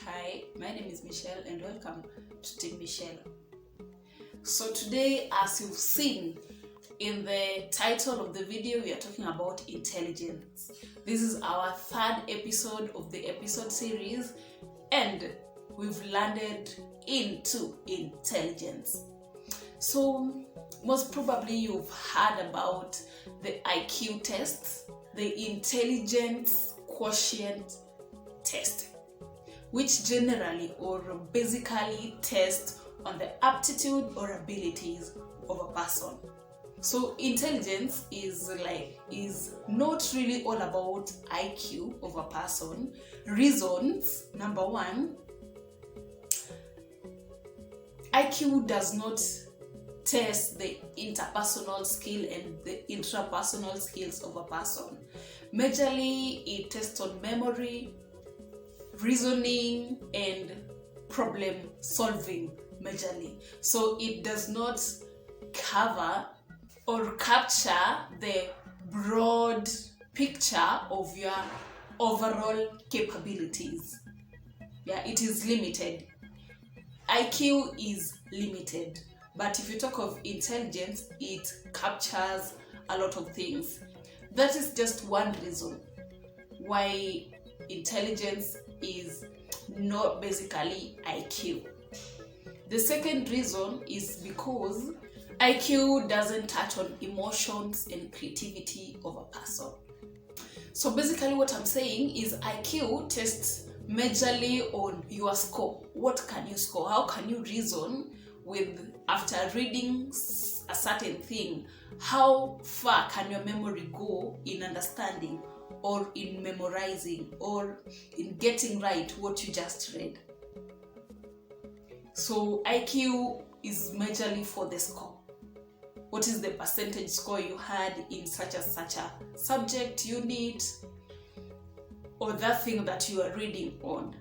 Hi, my name is Michelle and welcome to Team Michelle. So today, as you've seen in the title of the video, we are talking about intelligence. This is our third episode of the episode series and we've landed into intelligence. So most probably you've heard about the IQ test, the intelligence quotient test, which generally or basically test on the aptitude or abilities of a person. So intelligence is not really all about IQ of a person. Reasons: number one, IQ does not test the interpersonal skill and the intrapersonal skills of a person. Majorly, it tests on memory, reasoning, and problem solving majorly. So it does not cover or capture the broad picture of your overall capabilities. It is limited. IQ is limited. But if you talk of intelligence, it captures a lot of things. That is just one reason why intelligence is not basically IQ. The second reason is because IQ doesn't touch on emotions and creativity of a person. So basically what I'm saying is IQ tests majorly on your score. What can you score? How can you reason with after reading a certain thing? How far can your memory go in understanding or in memorizing or in getting right what you just read? So IQ is majorly for the score. What is the percentage score you had in such a subject, unit, or that thing that you are reading on?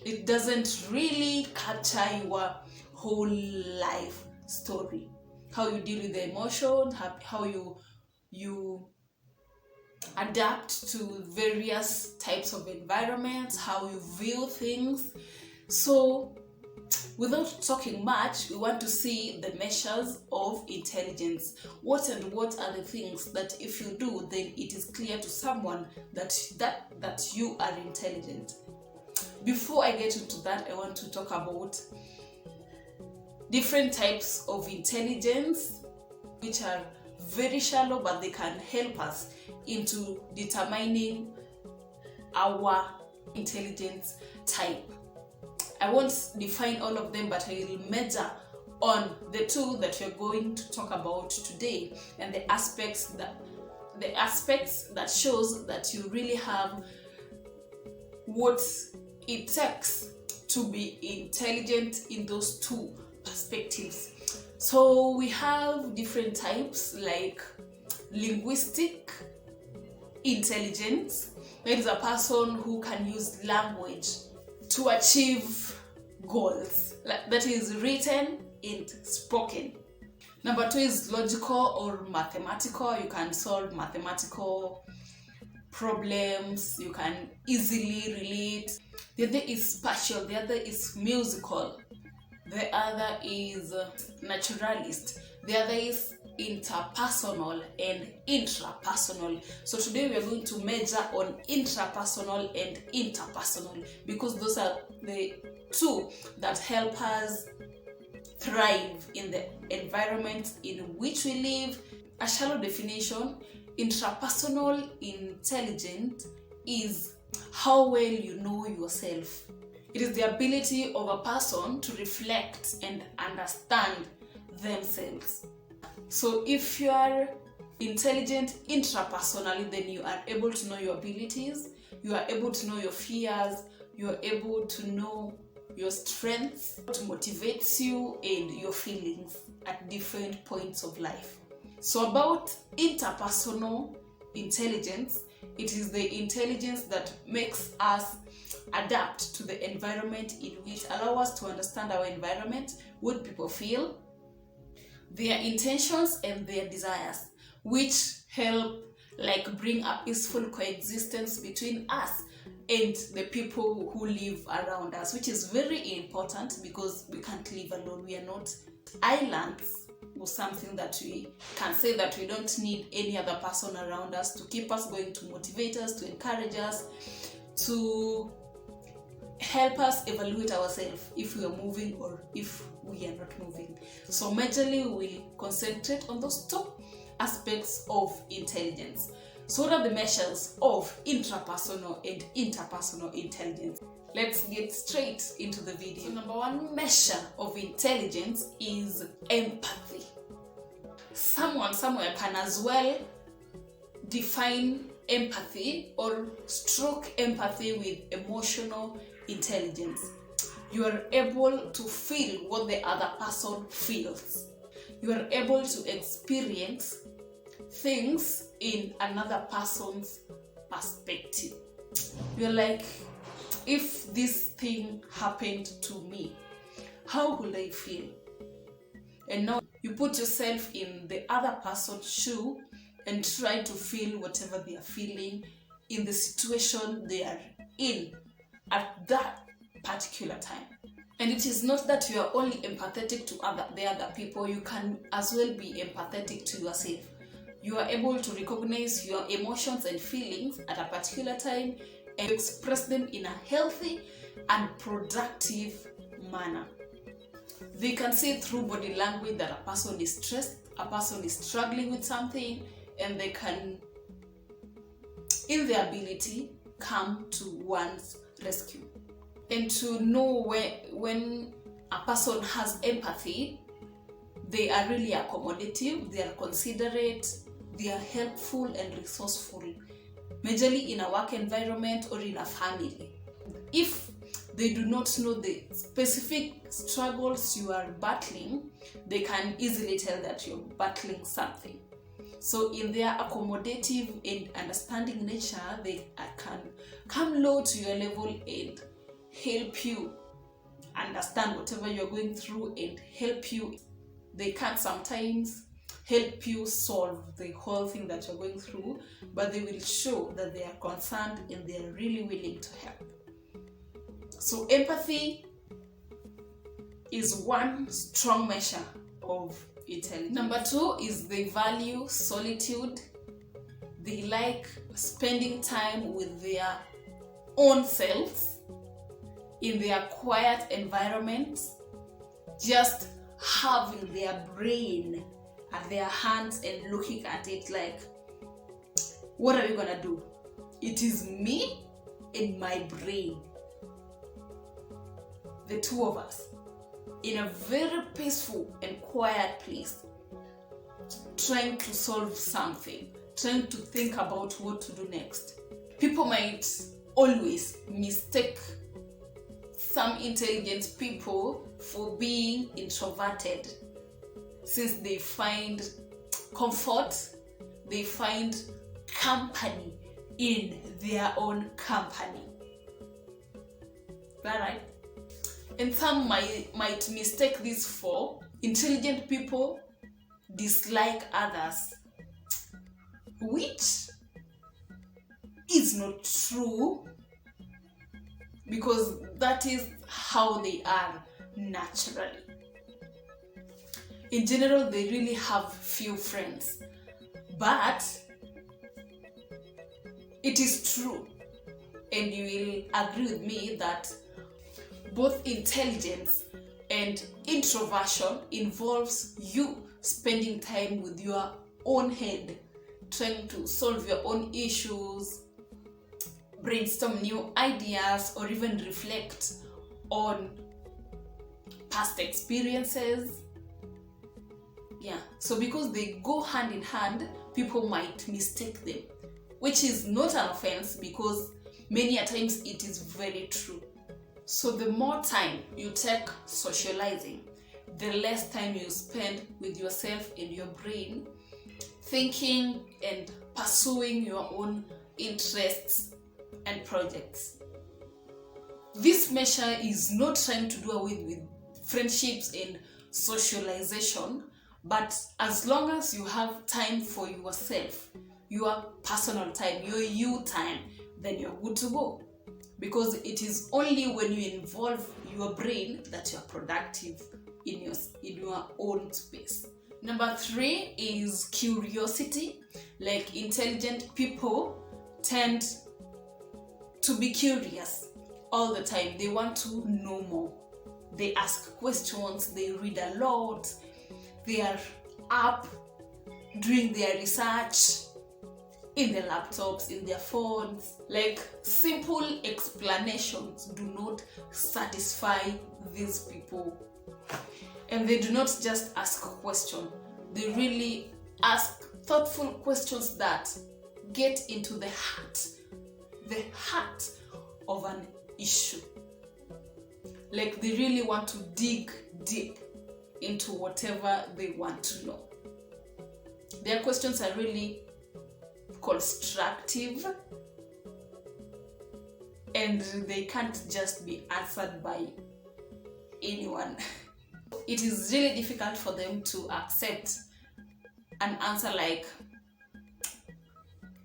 It doesn't really capture your whole life story. How you deal with the emotion, how you adapt to various types of environments, how you view things. So without talking much, we want to see the measures of intelligence. What are the things that if you do, then it is clear to someone that you are intelligent. Before I get into that, I want to talk about different types of intelligence, which are very shallow, but they can help us into determining our intelligence type. I won't define all of them, but I will measure on the two that we're going to talk about today and the aspects that shows that you really have what it takes to be intelligent in those two perspectives. So we have different types like linguistic intelligence. That is a person who can use language to achieve goals, that is written and spoken. Number two is logical or mathematical. You can solve mathematical problems, you can easily relate. The other is spatial, the other is musical, the other is naturalist, the other is interpersonal and intrapersonal. So today we are going to measure on intrapersonal and interpersonal because those are the two that help us thrive in the environment in which we live. A shallow definition: intrapersonal intelligence is how well you know yourself. It is the ability of a person to reflect and understand themselves. So if you are intelligent intrapersonally, then you are able to know your abilities, you are able to know your fears, you are able to know your strengths, what motivates you, and your feelings at different points of life. So about interpersonal intelligence, it is the intelligence that makes us adapt to the environment in which allow us to understand our environment, what people feel, their intentions and their desires, which help bring a peaceful coexistence between us and the people who live around us, which is very important because we can't live alone. We are not islands or something that we can say that we don't need any other person around us to keep us going, to motivate us, to encourage us, to help us evaluate ourselves if we are moving or if we are not moving. So majorly we'll concentrate on those two aspects of intelligence. So what are the measures of intrapersonal and interpersonal intelligence? Let's get straight into the video. So number one measure of intelligence is empathy. Someone somewhere can as well define empathy or stroke empathy with emotional intelligence. You are able to feel what the other person feels. You are able to experience things in another person's perspective. You're like, if this thing happened to me, how would I feel? And now you put yourself in the other person's shoe and try to feel whatever they are feeling in the situation they are in at that particular time. And it is not that you are only empathetic to the other people, you can as well be empathetic to yourself. You are able to recognize your emotions and feelings at a particular time and express them in a healthy and productive manner. They can see through body language that a person is stressed, a person is struggling with something, and they can, in their ability, come to one's rescue. And to know when a person has empathy, they are really accommodative, they are considerate, they are helpful and resourceful, majorly in a work environment or in a family. If they do not know the specific struggles you are battling, they can easily tell that you're battling something. So in their accommodative and understanding nature, they can come low to your level and help you understand whatever you're going through and help you. They can sometimes help you solve the whole thing that you're going through, but they will show that they are concerned and they are really willing to help. So empathy is one strong measure of intelligence. Number two is they value solitude. They like spending time with their own selves in their quiet environments, just having their brain at their hands and looking at it like, what are we gonna do? It is me and my brain, the two of us, in a very peaceful and quiet place, trying to solve something, trying to think about what to do next. People might always mistake some intelligent people for being introverted, since they find comfort, they find company in their own company. Is that right? And some might mistake this for intelligent people dislike others, which is not true, because that is how they are naturally. In general, they really have few friends, but it is true, and you will agree with me that both intelligence and introversion involves you spending time with your own head, trying to solve your own issues, brainstorm new ideas, or even reflect on past experiences. Yeah, so because they go hand in hand, people might mistake them, which is not an offense because many a times it is very true. So the more time you take socializing, the less time you spend with yourself and your brain, thinking and pursuing your own interests and projects. This measure is not trying to do away with friendships and socialization, but as long as you have time for yourself, your personal time, your you time, then you're good to go. because it is only when you involve your brain that you are productive in your own space. Number 3 is curiosity. Like, intelligent people tend to be curious all the time. They want to know more. They ask questions, they read a lot, they are up doing their research in their laptops, in their phones. Like, simple explanations do not satisfy these people. And they do not just ask questions, they really ask thoughtful questions that get into the heart of an issue. Like, they really want to dig deep into whatever they want to know. Their questions are really constructive, and they can't just be answered by anyone. It is really difficult for them to accept an answer like,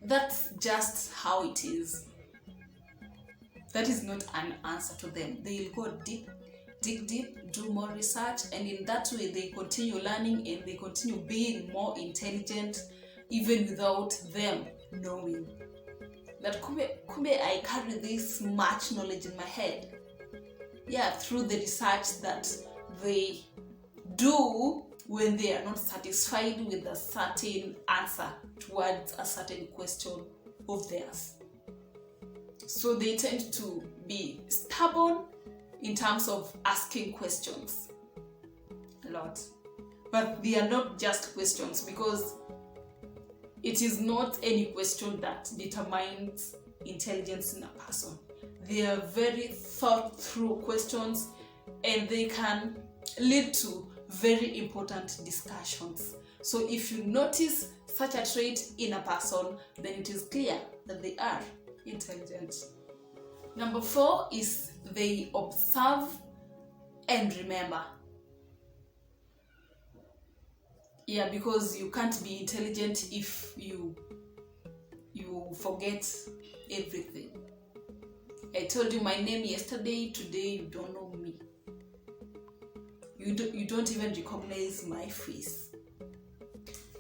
that's just how it is. That is not an answer to them. They'll go deep, dig deep, do more research, and in that way they continue learning and they continue being more intelligent even without them knowing that kumbe I carry this much knowledge in my head. Yeah, through the research that they do when they are not satisfied with a certain answer towards a certain question of theirs. So they tend to be stubborn in terms of asking questions a lot. But they are not just questions, because it is not any question that determines intelligence in a person. They are very thought through questions, and they can lead to very important discussions. So if you notice such a trait in a person, then it is clear that they are intelligent. Number 4 is they observe and remember. Yeah, because you can't be intelligent if you forget everything. I told you my name yesterday, today you don't know me. You don't even recognize my face.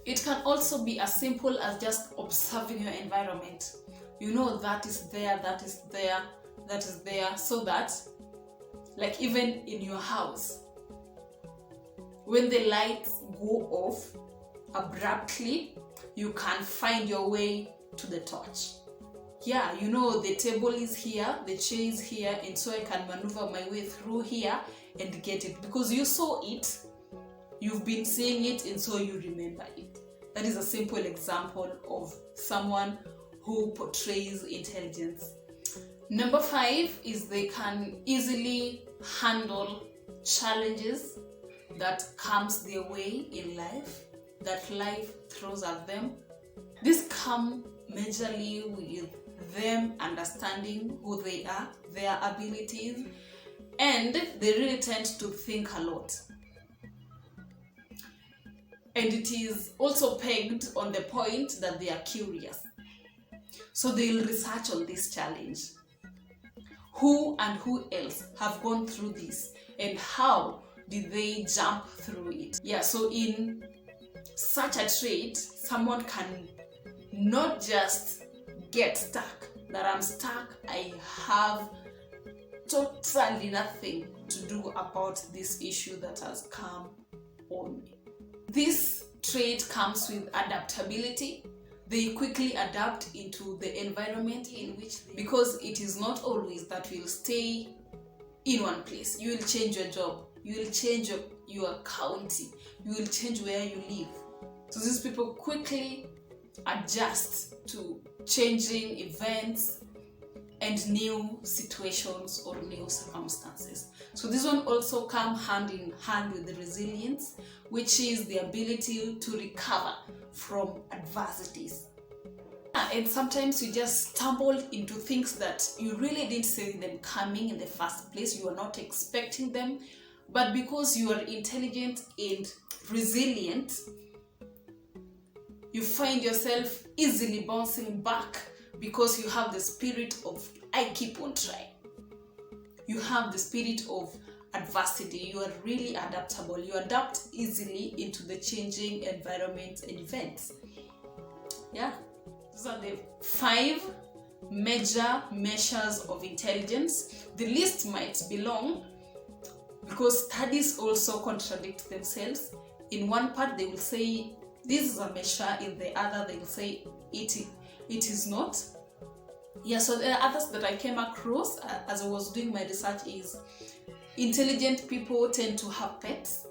It can also be as simple as just observing your environment. You know that is there, that is there, that is there, so that, like, even in your house, when the lights go off abruptly, you can find your way to the torch. Yeah, you know the table is here, the chair is here, and so I can maneuver my way through here and get it, because you saw it, you've been seeing it, and so you remember it. That is a simple example of someone who portrays intelligence. Number 5 is they can easily handle challenges that comes their way in life, that life throws at them. This comes majorly with them understanding who they are, their abilities, and they really tend to think a lot. And it is also pegged on the point that they are curious. So they'll research on this challenge. Who and who else have gone through this, and how did they jump through it? Yeah, so in such a trait, someone can not just get stuck, that I'm stuck, I have totally nothing to do about this issue that has come on me. This trait comes with adaptability. They quickly adapt into the environment in which because it is not always that you'll stay in one place. You will change your job, you will change your county, you will change where you live. So these people quickly adjust to changing events and new situations or new circumstances. So this one also comes hand in hand with the resilience, which is the ability to recover from adversities. And sometimes you just stumble into things that you really didn't see them coming in the first place. You are not expecting them, but because you are intelligent and resilient, you find yourself easily bouncing back because you have the spirit of I keep on trying. You have the spirit of adversity. You are really adaptable. You adapt easily into the changing environment and events. Yeah, those are the 5 major measures of intelligence. The list might be long because studies also contradict themselves. In one part they will say this is a measure, in the other they will say it is not. Yeah, so there are others that I came across as I was doing my research is intelligent people tend to have pets.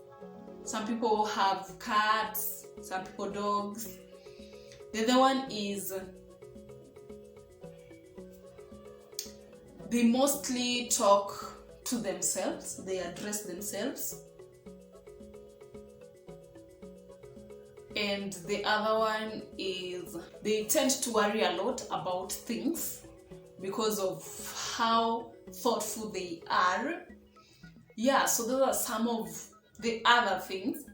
Some people have cats, some people dogs. The other one is they mostly talk to themselves, they address themselves. And the other one is they tend to worry a lot about things because of how thoughtful they are. Yeah, so those are some of the other things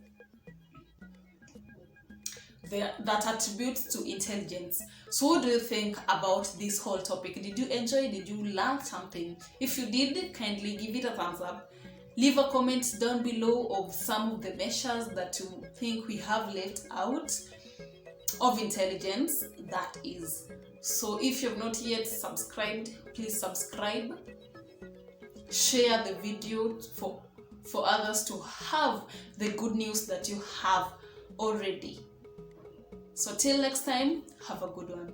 that attribute to intelligence. So what do you think about this whole topic? Did you enjoy? Did you learn something? If you did, kindly give it a thumbs up. Leave a comment down below of some of the measures that you think we have left out of intelligence, that is. So if you have not yet subscribed, please subscribe. Share the video for others to have the good news that you have already. So till next time, have a good one.